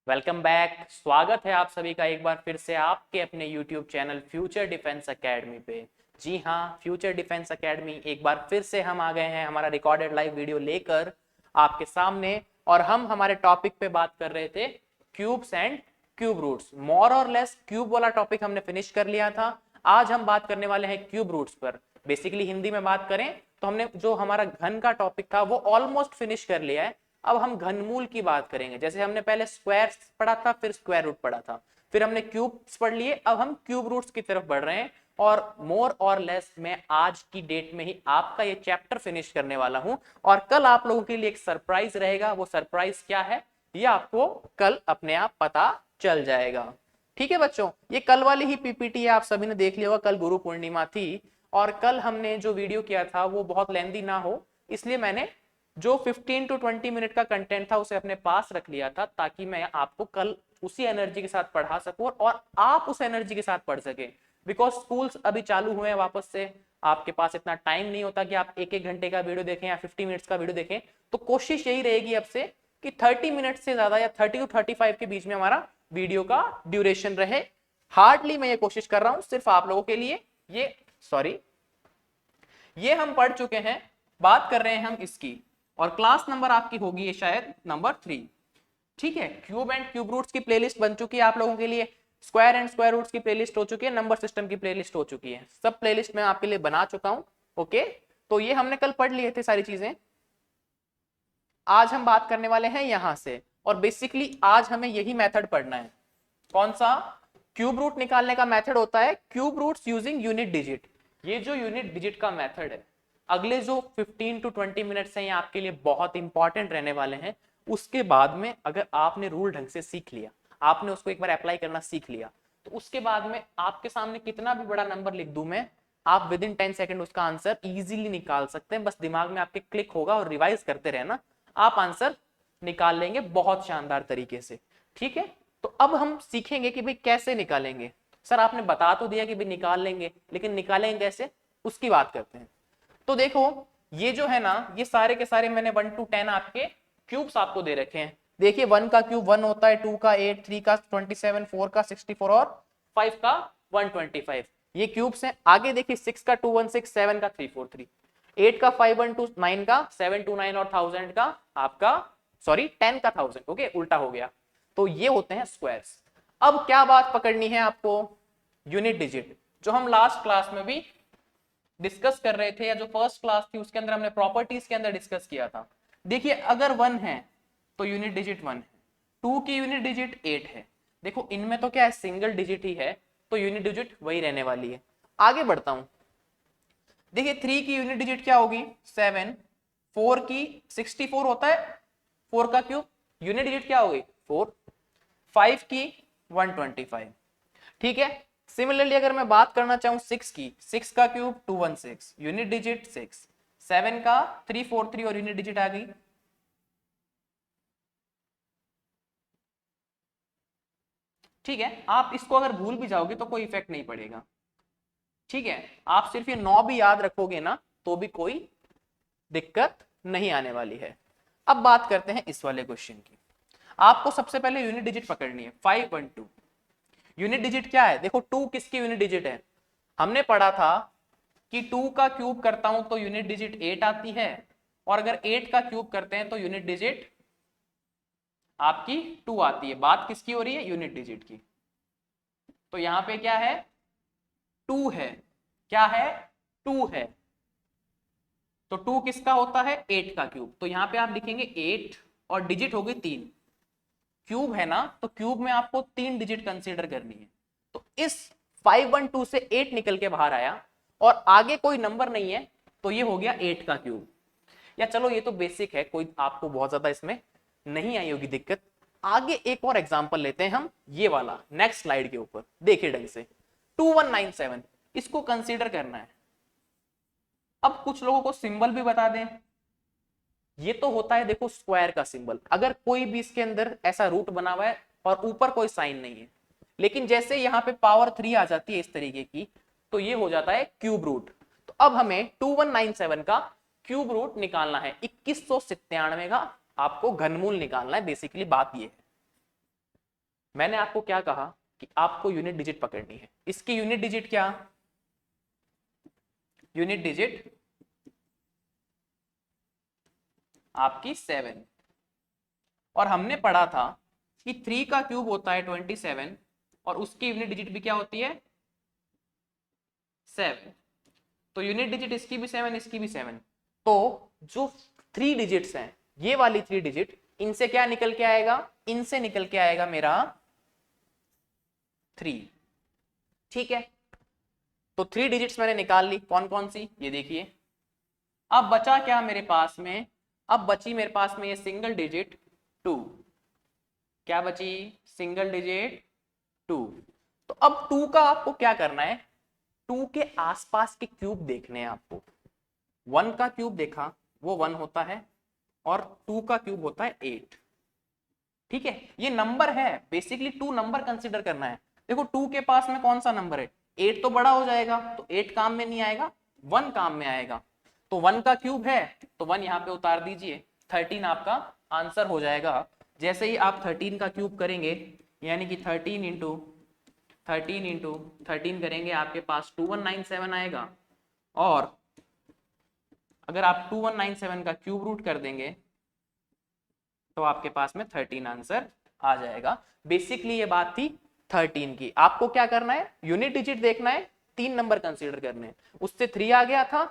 Welcome back. स्वागत है आप सभी का एक बार फिर से आपके अपने YouTube channel future defence academy पे। जी हाँ, फ्यूचर डिफेंस एकेडमी एक बार फिर से हम आ गए हैं हमारा रिकॉर्डेड लाइव वीडियो लेकर आपके सामने। और हम हमारे टॉपिक पे बात कर रहे थे क्यूब्स एंड क्यूब रूट्स। मोर और लेस क्यूब वाला टॉपिक हमने फिनिश कर लिया था। आज हम बात करने वाले हैं क्यूब रूट्स पर। बेसिकली हिंदी में बात करें तो हमने जो हमारा घन का टॉपिक था वो ऑलमोस्ट फिनिश कर लिया है। अब हम घनमूल की बात करेंगे। जैसे हमने पहले स्क्वायर पढ़ा था, फिर स्क्वायर रूट पढ़ा था, फिर हमने क्यूब्स पढ़ लिए, अब हम क्यूब रूट्स की तरफ बढ़ रहे हैं। और मोर और लेस मैं आज की डेट में ही आपका ये चैप्टर फिनिश करने वाला हूं। और कल आप लोगों के लिए एक सरप्राइज रहेगा। वो सरप्राइज क्या है ये आपको कल अपने आप पता चल जाएगा। ठीक है बच्चों, ये कल वाली ही पीपीटी है, आप सभी ने देख लिया होगा। कल गुरु पूर्णिमा थी और कल हमने जो वीडियो किया था वो बहुत लेंदी ना हो, इसलिए मैंने जो 15 टू 20 मिनट का कंटेंट था उसे अपने पास रख लिया था, ताकि मैं आपको कल उसी एनर्जी के साथ पढ़ा सकूं और आप उस एनर्जी के साथ पढ़ सके। बिकॉज स्कूल्स अभी चालू हुए हैं वापस से, आपके पास इतना टाइम नहीं होता कि आप एक एक घंटे का वीडियो देखें या 50 मिनट्स का वीडियो देखें। तो कोशिश यही रहेगी अब से कि 30 मिनट से ज्यादा या 30 टू 35 के बीच में हमारा वीडियो का ड्यूरेशन रहे। हार्डली मैं ये कोशिश कर रहा हूं सिर्फ आप लोगों के लिए। ये हम पढ़ चुके हैं, बात कर रहे हैं हम इसकी। और क्लास नंबर आपकी होगी ये शायद नंबर 3। ठीक है, क्यूब एंड क्यूब रूट्स की प्लेलिस्ट बन चुकी है आप लोगों के लिए, स्क्वायर एंड स्क्वायर रूट्स की प्लेलिस्ट हो चुकी है, नंबर सिस्टम की प्लेलिस्ट हो चुकी है। सब प्लेलिस्ट मैं आपके लिए बना चुका हूं। ओके, तो ये हमने कल पढ़ लिए थे सारी चीजें। आज हम बात करने वाले हैं यहां से, और बेसिकली आज हमें यही मेथड पढ़ना है। कौन सा? क्यूब रूट निकालने का मेथड होता है cube roots using unit digit. ये जो यूनिट डिजिट का मेथड है, अगले जो 15 टू 20 मिनट्स हैं ये आपके लिए बहुत इंपॉर्टेंट रहने वाले हैं। उसके बाद में अगर आपने रूल ढंग से सीख लिया, आपने उसको एक बार अप्लाई करना सीख लिया, तो उसके बाद में आपके सामने कितना भी बड़ा नंबर लिख दूं मैं, आप विद इन 10 सेकेंड उसका आंसर इजीली निकाल सकते हैं। बस दिमाग में आपके क्लिक होगा और रिवाइज करते रहना, आप आंसर निकाल लेंगे बहुत शानदार तरीके से। ठीक है, तो अब हम सीखेंगे कि भाई कैसे निकालेंगे। सर आपने बता तो दिया कि भाई निकाल लेंगे, लेकिन निकालेंगे कैसे, उसकी बात करते हैं। तो देखो, ये जो है ना, ये सारे के सारे मैंने 1 to 10 आपके क्यूब्स आपको दे रखे हैं। देखिए 1 का क्यूब 1 होता है, 2 का 8, 3 का 27, 4 का 64 और 5 का 125। ये क्यूब्स हैं। आगे देखिए 6 का 216, 7 का 343, 8 का 512, 9 का 729 और 1000 का आपका 10 का 1000। ओके, उल्टा हो गया। तो ये होते हैं स्क्वायर्स। अब क्या बात पकड़नी है आपको? यूनिट डिजिट, जो हम लास्ट क्लास में भी डिस्कस कर रहे थे, या जो फर्स्ट क्लास थी उसके अंदर हमने प्रॉपर्टीज के अंदर डिस्कस किया था। देखिए अगर 1 है तो यूनिट डिजिट 1 है, 2 की यूनिट डिजिट 8 है। देखो इनमें तो क्या है, सिंगल डिजिट ही है, तो यूनिट डिजिट वही रहने वाली है। आगे बढ़ता हूं, देखिए 3 की यूनिट डिजिट क्या होगी? 7। 4 की 64 होता है, 4 का क्यूब, यूनिट डिजिट क्या होगी? 4। 5 की 125। ठीक है, सिमिलरली अगर मैं बात करना चाहूं 6 की, 6 का क्यूब 216, यूनिट डिजिट 6। 7 का 343 और यूनिट डिजिट आ गई। ठीक है, आप इसको अगर भूल भी जाओगे तो कोई इफेक्ट नहीं पड़ेगा। ठीक है, आप सिर्फ ये 9 भी याद रखोगे ना तो भी कोई दिक्कत नहीं आने वाली है। अब बात करते हैं इस वाले क्वेश्चन की। आपको सबसे पहले यूनिट डिजिट पकड़नी है 512। यूनिट डिजिट क्या है? देखो 2 किसकी यूनिट डिजिट है? हमने पढ़ा था कि 2 का क्यूब करता हूं तो यूनिट डिजिट 8 आती है, और अगर 8 का क्यूब करते हैं तो यूनिट डिजिट आपकी 2 आती है। बात किसकी हो रही है? यूनिट डिजिट की। तो यहां पे क्या है? 2 है। क्या है? 2 है। तो 2 किसका होता है? 8 का क्यूब। तो यहां पे आप लिखेंगे 8 और डिजिट हो गई 3। क्यूब है ना, तो क्यूब में आपको 3 डिजिट कंसीडर करनी है। तो इस 512 से 8 निकल के बाहर आया और आगे कोई नंबर नहीं है, तो ये हो गया 8 का क्यूब। या चलो ये तो बेसिक है, कोई आपको बहुत ज्यादा इसमें नहीं आई होगी दिक्कत। आगे एक और एग्जांपल लेते हैं हम, ये वाला नेक्स्ट स्लाइड के ऊपर देखिए ढंग से। 2197 इसको कंसीडर करना है। अब कुछ लोगों को सिंबल भी बता दें। ये तो होता है देखो स्क्वायर का सिंबल, अगर कोई भी इसके अंदर ऐसा रूट बना हुआ है और ऊपर कोई साइन नहीं है, लेकिन जैसे यहाँ पे पावर 3 आ जाती है इस तरीके की, तो ये हो जाता है क्यूब रूट। तो अब हमें 2197 का क्यूब रूट निकालना है। 2197 का आपको घनमूल निकालना है, बेसिकली बात ये है। मैंने आपको क्या कहा कि आपको यूनिट डिजिट पकड़नी है। इसकी यूनिट डिजिट क्या, यूनिट डिजिट आपकी 7, और हमने पढ़ा था कि 3 का क्यूब होता है 27 और उसकी यूनिट डिजिट भी क्या होती है 7। तो यूनिट डिजिट इसकी भी 7, इसकी भी 7। तो जो 3 डिजिट्स हैं, ये वाली 3 डिजिट, इनसे क्या निकल के आएगा, इनसे निकल के आएगा मेरा 3। ठीक है, तो 3 डिजिट्स मैंने निकाल ली, कौन कौन सी ये देखिए। अब बचा क्या मेरे पास में, अब बची मेरे पास में ये सिंगल डिजिट 2। क्या बची, सिंगल डिजिट 2। तो अब 2 का आपको क्या करना है, 2 के आसपास के क्यूब देखने हैं आपको। 1 का क्यूब देखा, वो 1 होता है, और 2 का क्यूब होता है 8। ठीक है, ये नंबर है, बेसिकली 2 नंबर कंसीडर करना है। देखो 2 के पास में कौन सा नंबर है, 8 तो बड़ा हो जाएगा, तो 8 काम में नहीं आएगा, 1 काम में आएगा। तो 1 का क्यूब है, तो 1 यहाँ पे उतार दीजिए, 13 आपका आंसर हो जाएगा। जैसे ही आप 13 का क्यूब करेंगे, यानी कि 13 इंटू 13 करेंगे, आपके पास 2197 आएगा। और अगर आप 2197 का क्यूब रूट कर देंगे तो आपके पास में 13 आंसर आ जाएगा। बेसिकली ये बात थी 13 की। आपको क्या करना है, यूनिट डिजिट देखना है, 3 नंबर कंसीडर करने हैं। उससे 3 आ गया था,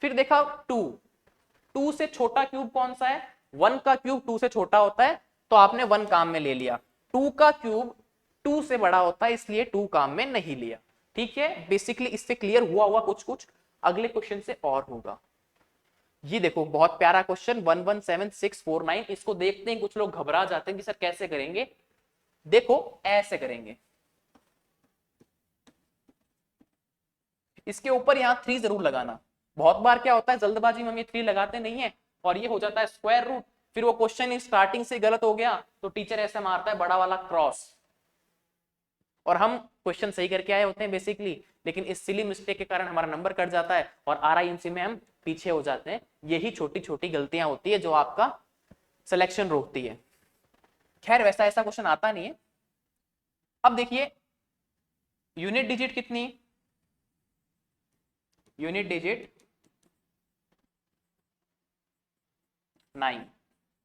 फिर देखा 2 से छोटा क्यूब कौन सा है, 1 का क्यूब 2 से छोटा होता है, तो आपने 1 काम में ले लिया। 2 का क्यूब 2 से बड़ा होता है, इसलिए 2 काम में नहीं लिया। ठीक है, बेसिकली इससे क्लियर हुआ कुछ कुछ, अगले क्वेश्चन से और होगा। ये देखो बहुत प्यारा क्वेश्चन 117649, इसको देखते ही कुछ लोग घबरा जाते हैं कि सर कैसे करेंगे। देखो ऐसे करेंगे, इसके ऊपर यहां 3 जरूर लगाना। बहुत बार क्या होता है, जल्दबाजी में हम ये 3 लगाते नहीं है और ये हो जाता है स्क्वायर रूट, फिर वो क्वेश्चन स्टार्टिंग से गलत हो गया तो टीचर ऐसे मारता है बड़ा वाला क्रॉस, और हम क्वेश्चन सही करके आए होते हैं बेसिकली, लेकिन इस सिली मिस्टेक के कारण हमारा नंबर कट जाता है और RIMC में हम पीछे हो जाते हैं। यही छोटी छोटी गलतियां होती है जो आपका सिलेक्शन रोकती है। खैर वैसा ऐसा क्वेश्चन आता नहीं है। अब देखिए यूनिट डिजिट कितनी, यूनिट डिजिट 9,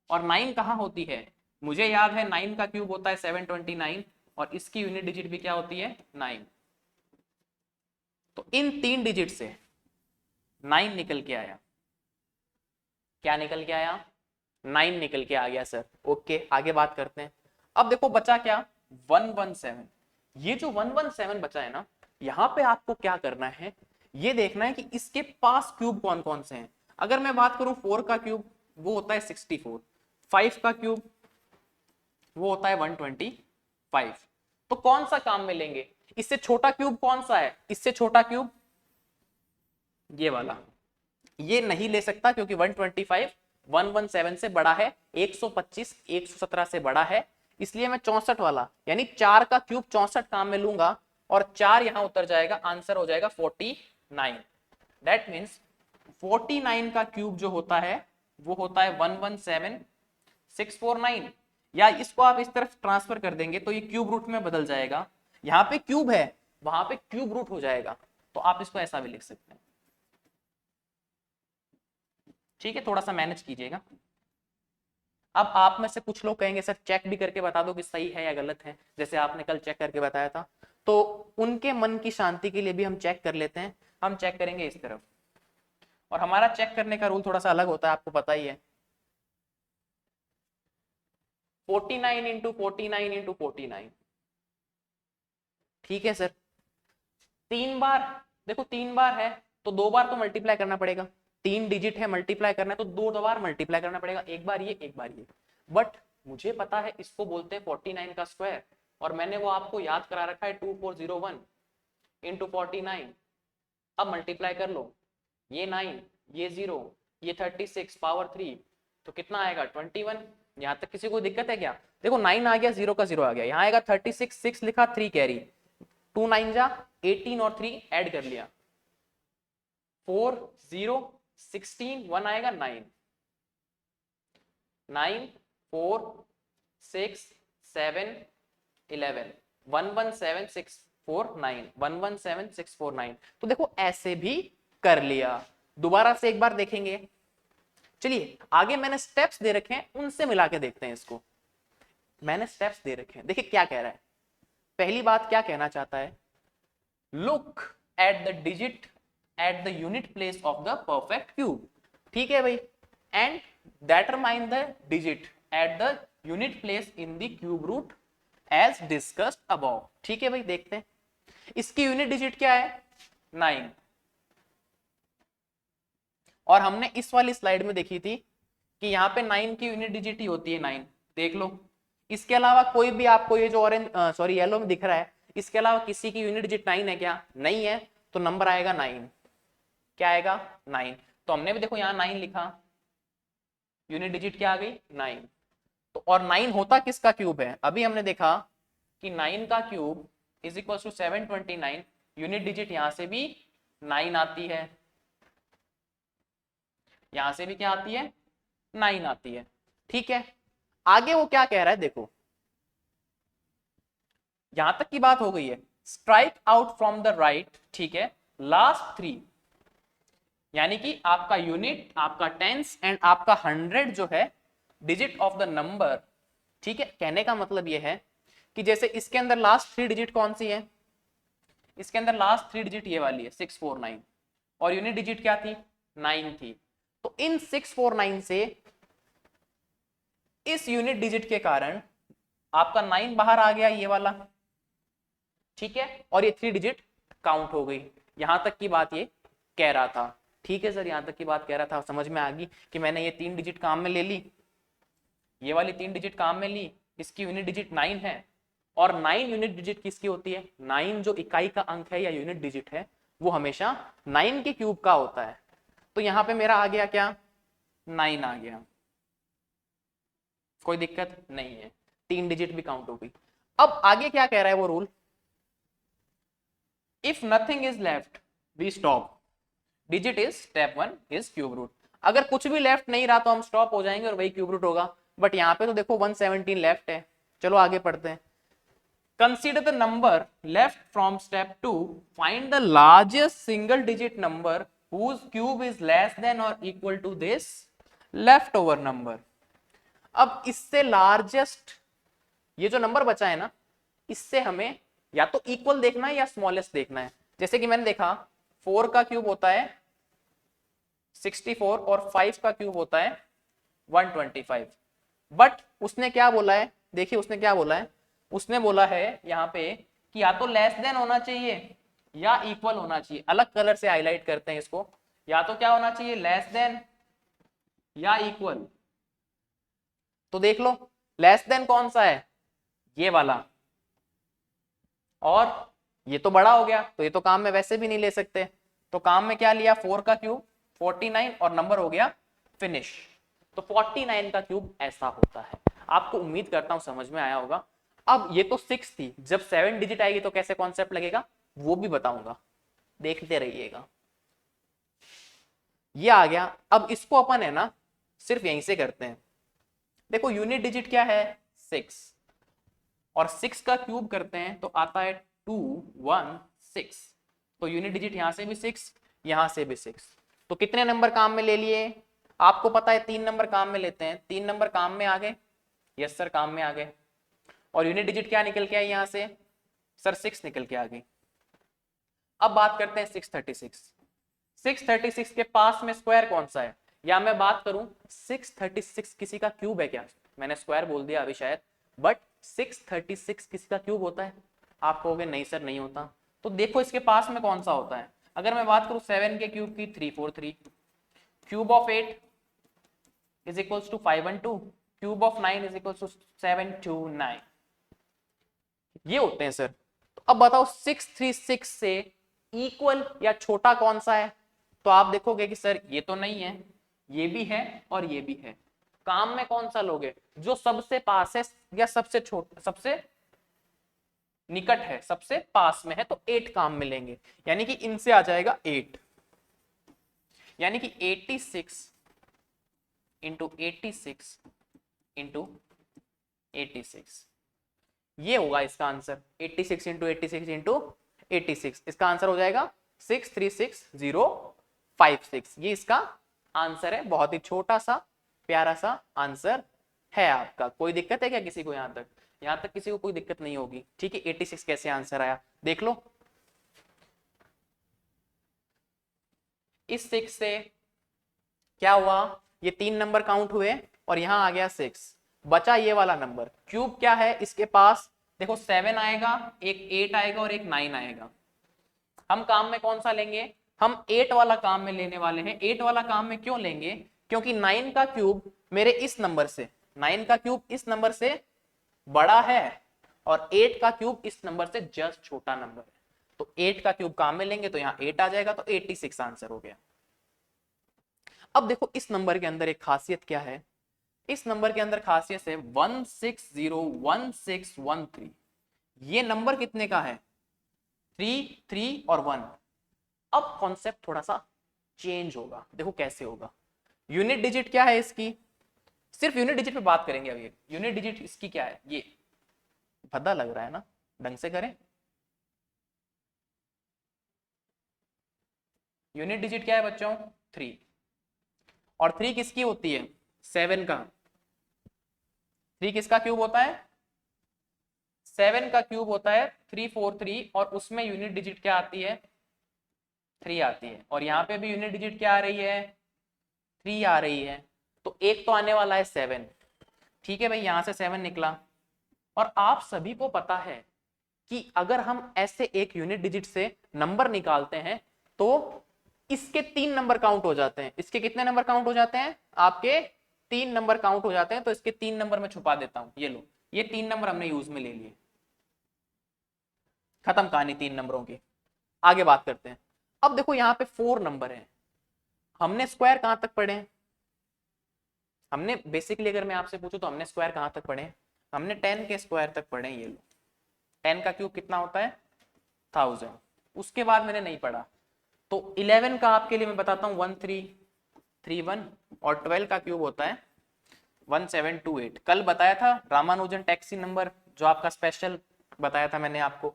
और 9 कहां होती है, मुझे याद है 9 का क्यूब होता है 729 और इसकी यूनिट डिजिट भी क्या होती है 9। तो इन 3 डिजिट से 9 निकल के आया, क्या निकल के आया, 9 निकल के आ गया सर। ओके आगे बात करते हैं। अब देखो बचा क्या, 117। ये जो 117 बचा है ना, यहां पे आपको क्या करना है, ये देखना है कि इसके पास क्यूब कौन कौन से हैं। अगर मैं बात करूं 4 का क्यूब वो होता है 64, 5 का क्यूब वो होता है 125। तो कौन सा काम में लेंगे, इससे छोटा क्यूब कौन सा है, इससे छोटा क्यूब ये वाला, ये नहीं ले सकता क्योंकि 125 117 से बड़ा है, 125 117 से बड़ा है, इसलिए मैं 64 वाला यानी 4 का क्यूब 64 काम में लूंगा और 4 यहां उतर जाएगा, आंसर हो जाएगा 49। दैट मीन्स 49 का क्यूब जो होता है वो होता है 117649, या इसको आप इस तरफ ट्रांसफर कर देंगे तो ये क्यूब रूट में बदल जाएगा। यहां पे क्यूब है, वहां पे क्यूब रूट हो जाएगा, तो आप इसको ऐसा भी लिख सकते हैं। ठीक है, थोड़ा सा मैनेज कीजिएगा। अब आप में से कुछ लोग कहेंगे सर चेक भी करके बता दो कि सही है या गलत है, जैसे आपने कल चेक करके बताया था। तो उनके मन की शांति के लिए भी हम चेक कर लेते हैं। हम चेक करेंगे इस तरफ, और हमारा चेक करने का रूल थोड़ा सा अलग होता है, आपको पता ही है। 49 इंटू 49 इंटू 49, ठीक है सर। 3 बार, देखो 3 बार है तो 2 बार तो मल्टीप्लाई करना पड़ेगा, 3 डिजिट है मल्टीप्लाई करना है तो 2 बार मल्टीप्लाई करना पड़ेगा, एक बार ये एक बार ये। बट मुझे पता है इसको बोलते हैं 49 का स्क्वायर, और मैंने वो आपको याद करा रखा है 2401 इंटू 49। अब मल्टीप्लाई कर लो, ये 9 ये 0 ये 36 पावर 3, तो कितना आएगा 21। यहाँ तक किसी को दिक्कत है क्या, देखो 9 आ गया, 0 का 0 आ गया, यहाँ आएगा 36, 6 लिखा 3 कैरी, 2 9 जा 18 और 3 ऐड कर लिया, 4 0 16 1 आएगा 9 9 4 6 7 11 117649 117649। तो देखो ऐसे भी कर लिया। दोबारा से एक बार देखेंगे। चलिए आगे मैंने स्टेप्स दे रखे हैं, उनसे मिला के देखते हैं इसको। मैंने स्टेप्स दे रखे हैं, देखिए क्या कह रहा है। पहली बात क्या कहना चाहता है, look at the digit at the unit place of the perfect cube. ठीक है भाई, and determine the digit at the unit place in the cube root as discussed above. ठीक है भाई, देखते हैं इसकी यूनिट डिजिट क्या है, 9। और हमने इस वाली स्लाइड में देखी थी कि यहाँ पे 9 की यूनिट डिजिट ही होती है 9। देख लो, इसके अलावा कोई भी आपको ये जो ऑरेंज सॉरी येलो में दिख रहा है, इसके अलावा किसी की यूनिट डिजिट 9 है क्या, नहीं है, तो नंबर आएगा 9। क्या आएगा, 9। तो हमने भी देखो यहाँ 9 लिखा, यूनिट डिजिट क्या आ गई, 9। तो और 9 होता किसका क्यूब है, अभी हमने देखा कि 9 का cube is equal to 729। Unit digit यहां से भी 9 आती है, यहां से भी क्या आती है, 9 आती है। ठीक है, आगे वो क्या कह रहा है देखो, यहां तक की बात हो गई है। Strike out from the right, ठीक है, लास्ट 3, यानी कि आपका यूनिट, आपका टेंस एंड आपका 100 जो है डिजिट ऑफ द नंबर। ठीक है, कहने का मतलब यह है कि जैसे इसके अंदर लास्ट 3 डिजिट कौन सी है, इसके अंदर लास्ट 3 डिजिट ये वाली है 649, और यूनिट डिजिट क्या थी, 9 थी। तो इन 649 से इस यूनिट डिजिट के कारण आपका 9 बाहर आ गया, ये वाला। ठीक है, और ये 3 डिजिट काउंट हो गई। यहां तक की बात ये कह रहा था। ठीक है सर, यहां तक की बात कह रहा था, समझ में आ गई कि मैंने ये 3 डिजिट काम में ले ली, ये वाली 3 डिजिट काम में ली, इसकी यूनिट डिजिट 9 है। और 9 यूनिट डिजिट किसकी होती है, 9 जो इकाई का अंक है या यूनिट डिजिट है, वो हमेशा 9 के क्यूब का होता है। तो यहां पे मेरा आ गया क्या, 9 आ गया, कोई दिक्कत नहीं है, 3 डिजिट भी काउंट हो गई। अब आगे क्या कह रहा है वो rule, if nothing is left we stop, digit is step 1 is cube root. अगर कुछ भी लेफ्ट नहीं रहा तो हम स्टॉप हो जाएंगे और वही क्यूब रूट होगा। बट यहाँ पे तो देखो 117 लेफ्ट है। चलो आगे पढ़ते हैं। Consider the number left from step 2, find the largest single digit number whose cube is less than or equal to this left over number। अब इससे लार्जेस्ट, ये जो नंबर बचा है ना, इससे हमें या तो इक्वल देखना है या स्मॉलेस्ट देखना है। जैसे कि मैंने देखा 4 का क्यूब होता है 64 और 5 का क्यूब होता है 125। बट उसने क्या बोला है, देखिए उसने क्या बोला है, उसने बोला है यहाँ पे कि या तो लेस देन होना चाहिए या इक्वल होना चाहिए। अलग कलर से हाईलाइट करते हैं इसको, या तो क्या होना चाहिए, लेस देन या इक्वल। तो देख लो लेस देन कौन सा है, ये वाला, और ये तो बड़ा हो गया, तो ये तो काम में वैसे भी नहीं ले सकते। तो काम में क्या लिया, 4 का क्यूब 49 और नंबर हो गया फिनिश। तो 49 का क्यूब ऐसा होता है। आपको उम्मीद करता हूं समझ में आया होगा। अब ये तो 6 थी, जब 7 डिजिट आएगी तो कैसे कॉन्सेप्ट लगेगा वो भी बताऊंगा, देखते रहिएगा। ये आ गया। अब इसको अपन है ना सिर्फ यहीं से करते हैं। देखो यूनिट डिजिट क्या है, 6, और 6 का क्यूब करते हैं तो आता है 216। तो यूनिट डिजिट यहां से भी 6, यहां से भी 6। तो कितने नंबर काम में ले लिए, आपको पता है 3 नंबर काम में लेते हैं। 3 नंबर काम में आ गए, यस सर काम में आ गए। और यूनिट डिजिट क्या निकल के आई यहां से, सर 6 निकल के आ गई। अब बात करते हैं 636। 636 के पास में स्क्वायर कौन सा है, या मैं बात करूं 636 किसी का क्यूब है क्या, मैंने स्क्वायर बोल दिया अभी शायद, बट 636 किसी का क्यूब होता है, आप कहोगे नहीं सर नहीं होता। तो देखो इसके पास में कौन सा होता है। अगर मैं बात करूं 7 के क्यूब की 343, cube of 8 is equals to 512, cube of 9 is equals to 729। ये होते हैं सर। तो अब बताओ 636 से इक्वल या छोटा कौन सा है, तो आप देखोगे कि सर ये तो नहीं है, ये भी है और ये भी है। काम में कौन सा लोगे, जो सबसे पास है या सबसे छोटा, सबसे निकट है, सबसे पास में है, तो 8 काम में लेंगे। यानी कि इनसे आ जाएगा 8, यानी कि 86 इंटू 86 इंटू 86, ये होगा इसका आंसर 86 इंटू 86 इंटू 86, इसका आंसर हो जाएगा 636056। ये इसका आंसर है, बहुत ही छोटा सा प्यारा सा आंसर है आपका। कोई दिक्कत है क्या किसी को? यहाँ तक किसी को कोई दिक्कत नहीं होगी, ठीक है। 86 कैसे आंसर आया देख लो। इस 6 से क्या हुआ, ये 3 नंबर काउंट हुए और यहां आ गया 6, बचा ये वाला नंबर। क्यूब क्या है इसके पास, देखो 7 आएगा, एक 8 आएगा और एक 9 आएगा। हम काम में कौन सा लेंगे, हम 8 वाला काम में लेने वाले हैं। 8 वाला काम में क्यों लेंगे, क्योंकि 9 का क्यूब मेरे इस नंबर से, 9 का क्यूब इस नंबर से बड़ा है और 8 का क्यूब इस नंबर से जस्ट छोटा नंबर है। तो 8 का क्यूब काम में लेंगे तो यहाँ 8 आ जाएगा, तो 86 आंसर हो गया। अब देखो इस नंबर के अंदर एक खासियत क्या है, इस नंबर के अंदर खासियत है 1601613। ये नंबर कितने का है, 3 3 और 1। अब कॉन्सेप्ट थोड़ा सा चेंज होगा, देखो कैसे होगा। यूनिट डिजिट क्या है इसकी, सिर्फ यूनिट डिजिट पे बात करेंगे अभी। यूनिट डिजिट इसकी क्या है, ये भद्दा लग रहा है ना, ढंग से करें। यूनिट डिजिट क्या है बच्चों, 3। और 3 किसकी होती है, 7 का। 3 किसका क्यूब होता है, 7 का क्यूब होता है 343, और उसमें यूनिट डिजिट क्या आती है, 3 आती है। और यहाँ पे भी यूनिट डिजिट क्या आ रही है, 3 आ रही है। तो एक तो आने वाला है 7, ठीक है भाई, यहां से 7 निकला। और आप सभी को पता है कि अगर हम ऐसे एक यूनिट डिजिट से नंबर निकालते हैं तो इसके 3 नंबर काउंट हो जाते हैं। इसके कितने नंबर काउंट हो जाते हैं, आपके 3 नंबर काउंट हो जाते हैं। तो इसके 3 नंबर में छुपा देता हूं, ये लो, ये 3 नंबर हमने यूज में ले लिए, खत्म कहानी 3 नंबरों की। आगे बात करते हैं। अब देखो यहाँ पे 4 नंबर है, हमने स्क्वायर कहां तक पढ़े, हमने बेसिकली अगर मैं आपसे पूछूं तो हमने स्क्वायर कहां तक पढ़े, हमने 10 के स्क्वायर तक पढ़े। ये लो, 10 का क्यूब कितना होता है, 1000। उसके बाद मैंने नहीं पढ़ा। तो 11 का आपके लिए मैं बताता हूँ 1331, और 12 का क्यूब होता है 1728। कल बताया था रामानुजन टैक्सी नंबर, जो आपका स्पेशल बताया था मैंने आपको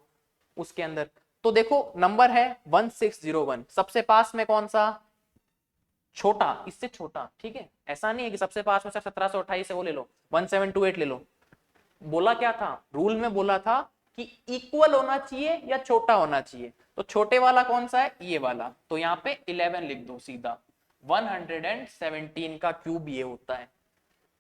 उसके अंदर। तो देखो नंबर है 1601, सबसे पास में कौन सा, छोटा, इससे छोटा, ठीक है। ऐसा नहीं है कि सबसे पास में 1728 है वो ले लो, 1728 ले लो। बोला क्या था, रूल में बोला था कि इक्वल होना चाहिए या छोटा होना चाहिए। तो छोटे वाला कौन सा है, ये वाला। तो यहाँ पे 11 लिख दो सीधा, 117 का क्यूब ये होता है,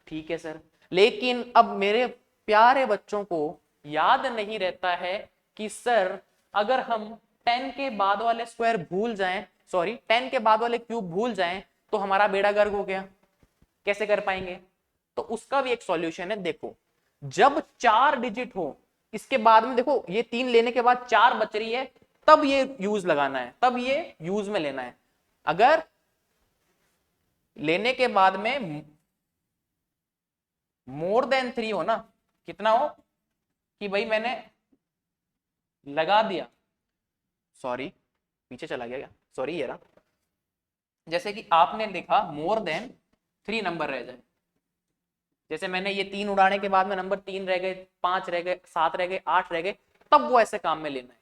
ठीक है सर। लेकिन अब मेरे प्यारे बच्चों को याद नहीं रहता है कि सर अगर हम 10 के बाद वाले स्क्वायर भूल जाएं, सॉरी 10 के बाद वाले क्यूब भूल जाएं तो हमारा बेड़ा गर्क हो गया, कैसे कर पाएंगे। तो उसका भी एक सॉल्यूशन है। देखो जब 4 डिजिट हो, इसके बाद में देखो ये 3 लेने के बाद 4 बच रही है, तब ये यूज लगाना है, तब ये यूज में लेना है। अगर लेने के बाद में मोर देन 3 हो ना, कितना हो कि भाई मैंने लगा दिया, सॉरी पीछे चला गया क्या, सॉरी ये रहा। जैसे कि आपने लिखा मोर देन 3 नंबर रह जाए, जैसे मैंने ये 3 उड़ाने के बाद में नंबर 3 रह गए, 5 रह गए, 7 रह गए, 8 रह गए, तब वो ऐसे काम में लेना है।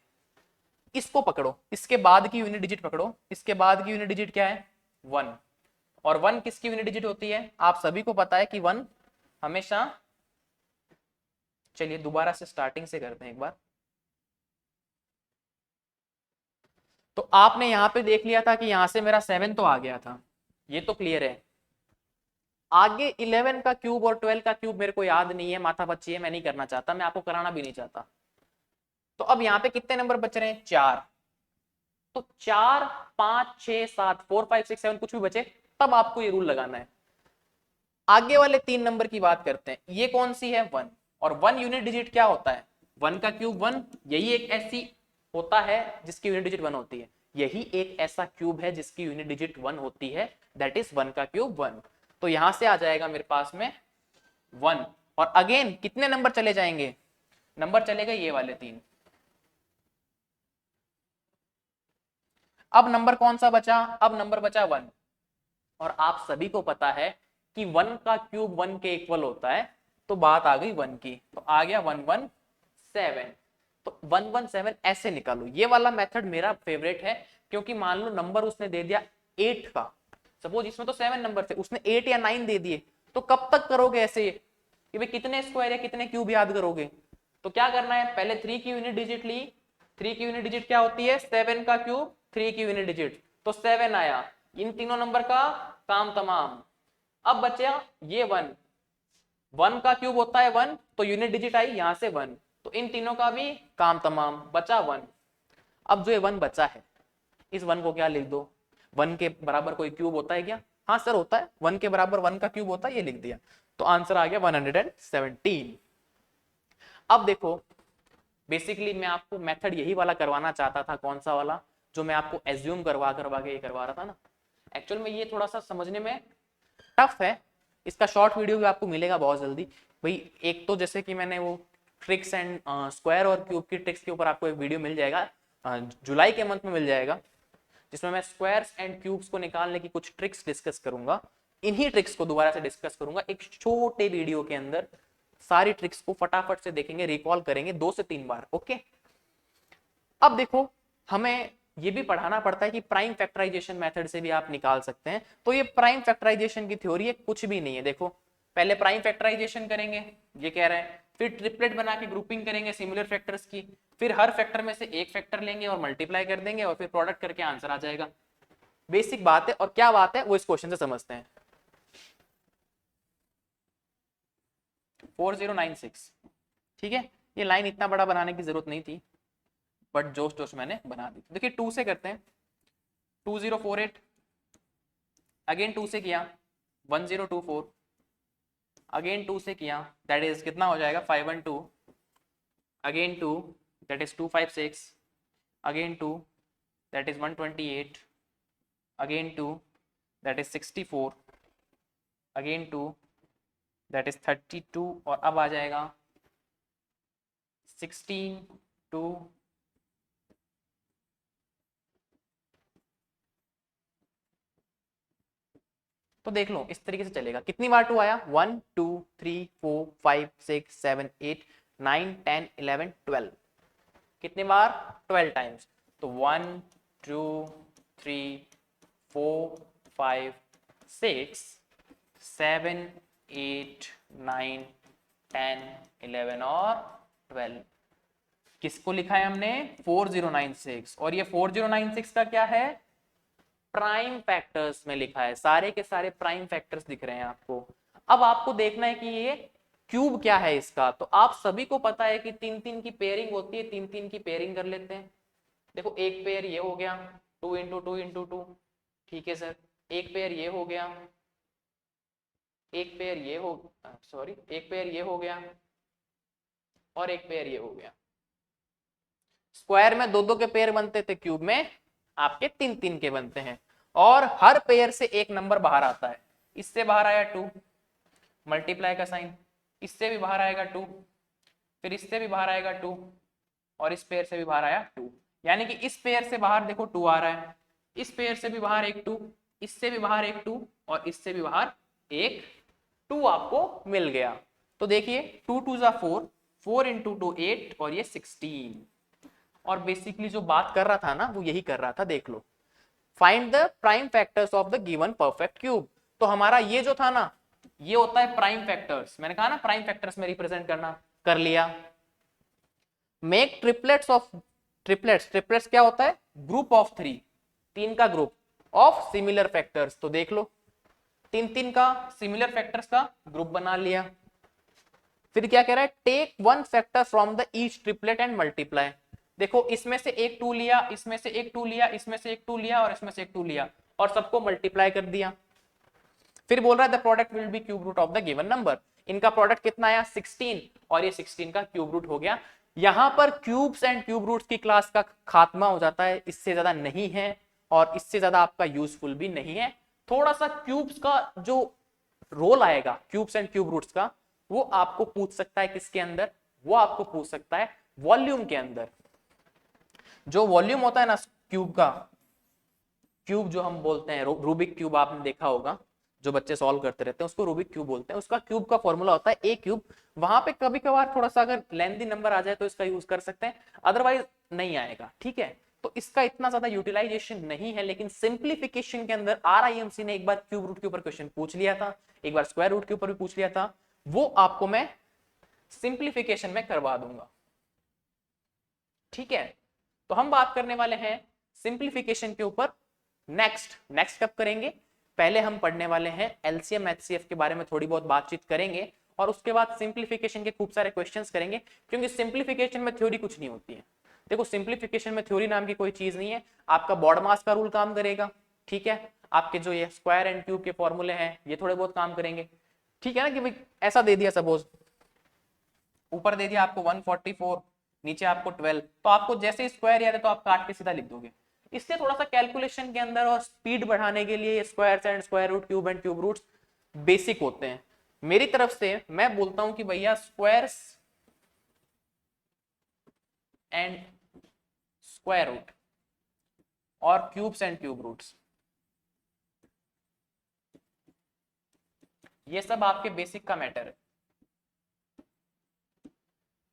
इसको पकड़ो, इसके बाद की यूनिट डिजिट पकड़ो, इसके बाद की यूनिट डिजिट क्या है, 1। और 1 किसकी यूनिट डिजिट होती है, आप सभी को पता है कि 1 हमेशा, चलिए दोबारा से स्टार्टिंग से करते हैं एक बार। तो आपने यहां पे देख लिया था कि यहां से मेरा 7 तो आ गया था, ये तो क्लियर है। आगे 11 का क्यूब और 12 का क्यूब मेरे को याद नहीं है, माथा पच्ची है, मैं नहीं करना चाहता, मैं आपको कराना भी नहीं चाहता। तो अब यहाँ पे कितने नंबर बच रहे हैं, 4। तो 4 5 6 7 4 5 6 7 कुछ भी बचे, तब आपको ये रूल लगाना है। आगे वाले 3 नंबर की बात करते हैं, ये कौन सी है, 1। और 1 यूनिट डिजिट क्या होता है, 1 का क्यूब 1, यही एक ऐसी होता है जिसकी यूनिट डिजिट 1 होती है, यही एक ऐसा क्यूब है जिसकी यूनिट डिजिट 1 होती है, दैट इज 1 का क्यूब 1। तो यहां से आ जाएगा मेरे पास में 1। और अगेन कितने नंबर चले जाएंगे, नंबर चलेगा ये वाले 3। अब नंबर कौन सा बचा, अब नंबर बचा 1। और आप सभी को पता है कि 1 का क्यूब 1 के इक्वल होता है, तो बात आ गई 1 की। तो आ गया 1 1 7, तो 117 ऐसे निकालो। ये वाला मेथड मेरा फेवरेट है, क्योंकि मान लो नंबर उसने दे दिया 8 का, सपोज इसमें तो 7 नंबर थे, उसने 8 या 9 दे दिए, तो कब तक करोगे ऐसे कि भाई कितने स्क्वायर या कितने क्यूब याद करोगे? तो क्या करना है, पहले 3 की यूनिट डिजिट ली। 3 की यूनिट डिजिट क्या होती है, 7 का क्यूब 3 की यूनिट डिजिट, तो 7 आया। इन तीनों नंबर का काम तमाम। अब बचा ये 1, 1 का क्यूब होता है 1, तो यूनिट डिजिट आई यहां से 1, तो इन तीनों का भी काम तमाम, बचा 1। अब जो ये 1 बचा है, इस 1 को क्या लिख दो, 1 के बराबर कोई क्यूब होता है क्या? हाँ सर होता है, 1 के बराबर 1 का क्यूब होता है, ये लिख दिया, तो आंसर आ गया 117। अब देखो, बेसिकली मैं आपको मेथड यही वाला करवाना चाहता था, कौन सा वाला, जो मैं आपको एज्यूम करवा करवा के ये करवा रहा था ना। एक्चुअल में ये थोड़ा सा समझने में टफ है, इसका शॉर्ट वीडियो भी आपको मिलेगा बहुत जल्दी। भाई एक तो जैसे कि मैंने वो ट्रिक्स एंड स्क्वायर और क्यूब की ट्रिक्स के ऊपर आपको एक वीडियो मिल जाएगा, जुलाई के मंथ में मिल जाएगा, जिसमें मैं स्क्वायर्स एंड क्यूब्स को निकालने की कुछ ट्रिक्स डिस्कस करूंगा। इन्हीं ट्रिक्स को दोबारा से डिस्कस करूंगा एक छोटे वीडियो के अंदर, सारी ट्रिक्स को फटाफट से देखेंगे, रिकॉल करेंगे 2 से 3 बार। ओके, अब देखो, हमें ये भी पढ़ाना पड़ता है कि प्राइम फैक्टराइजेशन मेथड से भी आप निकाल सकते हैं। तो ये प्राइम फैक्टराइजेशन की थ्योरी है, कुछ भी नहीं है। देखो, पहले प्राइम फैक्टराइजेशन करेंगे, ये कह रहे हैं, फिर ट्रिपलेट बना के ग्रुपिंग करेंगे सिमिलर फैक्टर्स की, फिर हर फैक्टर में से एक फैक्टर लेंगे और मल्टीप्लाई कर देंगे, और फिर प्रोडक्ट करके आंसर आ जाएगा। बेसिक बात है, और क्या बात है वो इस क्वेश्चन से समझते हैं। 4096, ठीक है, ये लाइन इतना बड़ा बनाने की जरूरत नहीं थी, बट जोश जोश मैंने बना दी। देखिए 2 से करते हैं, 2048, अगेन 2 से किया 1024, अगेन 2 से किया, दैट इज कितना हो जाएगा 512, again 2, that is 256, again 2, that is 128, again 2, that is 64, again 2, that is 32, और अब आ जाएगा 16, 2, तो देख लो इस तरीके से चलेगा। कितनी बार 2 आया, 1 2 3 4 5 6 7 8 9 10 11 12, कितने बार, 12 टाइम्स। तो 1 2 3 4 5 6 7 8 9 10 11 और 12। किसको लिखा है हमने, 4096, और ये 4096 का क्या है, प्राइम फैक्टर्स में लिखा है, सारे के सारे प्राइम फैक्टर्स दिख रहे हैं आपको। अब आपको देखना है कि ये क्यूब क्या है इसका। तो आप सभी को पता है कि 3-3 की पेयरिंग होती है, 3-3 की पेयरिंग कर लेते हैं। देखो एक पेयर ये हो गया, 2 इंटू 2 इंटू 2, ठीक है सर। एक पेयर ये हो गया, एक पेयर ये हो, सॉरी, एक पेयर ये हो गया, और एक पेयर ये हो गया। स्क्वायर में 2-2 के पेयर बनते थे, क्यूब में आपके 3-3 के बनते हैं, और हर पेयर से एक नंबर बाहर आता है। इससे बाहर आया 2, मल्टीप्लाई का साइन, इससे भी बाहर आएगा 2, फिर इससे भी बाहर आएगा 2, और इस पेयर से भी बाहर आया 2। यानी कि इस पेयर से बाहर देखो 2 आ रहा है, इस पेयर से भी बाहर एक 2, इससे भी बाहर एक 2, और इससे भी बाहर एक 2 आपको मिल गया। तो देखिए 2 2 जा 4, 4 इंटू 2 8, और ये 16। और बेसिकली जो बात कर रहा था ना, वो यही कर रहा था, देख लो, find the prime factors of the given perfect cube. तो हमारा ये जो था ना, ये होता है प्राइम फैक्टर्स, मैंने कहा ना प्राइम फैक्टर्स में रिप्रेजेंट करना, कर लिया। Make triplets of, triplets, triplets क्या होता है, ग्रुप ऑफ 3, 3 का ग्रुप ऑफ सिमिलर फैक्टर्स। तो देख लो 3-3 का सिमिलर फैक्टर्स का ग्रुप बना लिया। फिर क्या कह रहा है, take 1 factor from the each triplet and multiply. देखो इसमें से एक 2 लिया, इसमें से एक 2 लिया, इसमें से एक 2 लिया, और इसमें से एक 2 लिया, और सबको मल्टीप्लाई कर दिया। फिर बोल रहा है the product will be cube root of the given number. इनका प्रोडक्ट कितना आया, 16, और ये 16 का क्यूब रूट हो गया। यहां पर क्यूब्स एंड क्यूब रूट्स की क्लास का खात्मा हो जाता है, इससे ज्यादा नहीं है, और इससे ज्यादा आपका यूजफुल भी नहीं है। थोड़ा सा क्यूब्स का जो रोल आएगा, क्यूब्स एंड क्यूब रूट्स का, वो आपको पूछ सकता है किसके अंदर, वो आपको पूछ सकता है वॉल्यूम के अंदर। जो वॉल्यूम होता है ना क्यूब का, क्यूब जो हम बोलते हैं रूबिक क्यूब, आपने देखा होगा, जो बच्चे सॉल्व करते रहते हैं उसको रूबिक क्यूब बोलते हैं। उसका क्यूब का फॉर्मूला होता है ए क्यूब। वहां पे कभी कभार थोड़ा सा अगर लेंथी नंबर आ जाए तो इसका यूज कर सकते हैं, अदरवाइज नहीं आएगा। ठीक है, तो इसका इतना ज्यादा यूटिलाइजेशन नहीं है, लेकिन सिंप्लीफिकेशन के अंदर RIMC ने एक बार क्यूब रूट के ऊपर क्वेश्चन पूछ लिया था, एक बार स्क्वायर रूट के ऊपर भी पूछ लिया था, वो आपको मैं सिंप्लीफिकेशन में करवा दूंगा। ठीक है, तो हम बात करने वाले हैं सिंप्लीफिकेशन के ऊपर। नेक्स्ट कब करेंगे, पहले हम पढ़ने वाले हैं LCM HCF के बारे में थोड़ी बहुत बातचीत करेंगे, और उसके बाद सिंप्लीफिकेशन के खूब सारे क्वेश्चंस करेंगे, क्योंकि सिंप्लीफिकेशन में थ्योरी कुछ नहीं होती है। देखो सिंप्लीफिकेशन में थ्योरी नाम की कोई चीज नहीं है, आपका बॉड मास का रूल काम करेगा। ठीक है, आपके जो ये स्क्वायर एंड क्यूब के फॉर्मूले हैं ये थोड़े बहुत काम करेंगे। ठीक है ना, कि भाई ऐसा दे दिया, सपोज ऊपर दे दिया आपको 144, नीचे आपको 12, तो आपको जैसे स्क्वायर याद है तो आप काट के सीधा लिख दोगे। इसलिए थोड़ा सा कैलकुलेशन के अंदर और स्पीड बढ़ाने के लिए square and square root, cube and cube roots basic होते हैं। मेरी तरफ से मैं बोलता हूं कि भैया स्क्वायर्स एंड स्क्वायर रूट और क्यूब्स एंड क्यूब रूट्स, ये सब आपके बेसिक का मैटर है।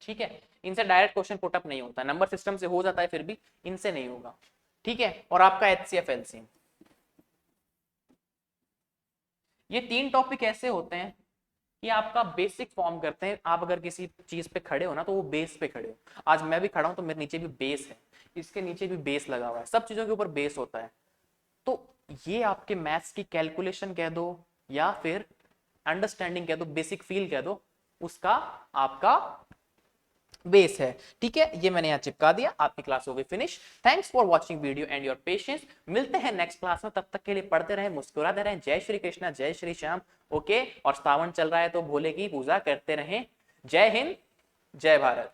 ठीक है, इनसे डायरेक्ट क्वेश्चन पुटअप नहीं होता, नंबर सिस्टम से हो जाता है फिर भी इनसे नहीं होगा। ठीक है, और आपका HCF LCM, ये तीन टॉपिक ऐसे होते हैं कि आपका बेसिक फॉर्म करते हैं। आप अगर किसी चीज पे खड़े हो ना तो वो बेस पे खड़े हो। आज मैं भी खड़ा हूं तो मेरे नीचे भी बेस है, इसके नीचे भी बेस लगा हुआ है, सब चीजों के ऊपर बेस होता है। तो ये आपके मैथ्स की कैलकुलेशन कह दो या फिर अंडरस्टैंडिंग कह दो, बेसिक फील कह दो, उसका आपका बेस है। ठीक है, ये मैंने यहाँ चिपका दिया, आपकी क्लास हो गई finish. Thanks for watching video and your patience. मिलते हैं नेक्स्ट क्लास में, तब तक के लिए पढ़ते रहें, मुस्कुराते रहें। जय श्री कृष्णा, जय श्री श्याम। ओके, और सावन चल रहा है तो भोले की पूजा करते रहें। जय हिंद, जय भारत।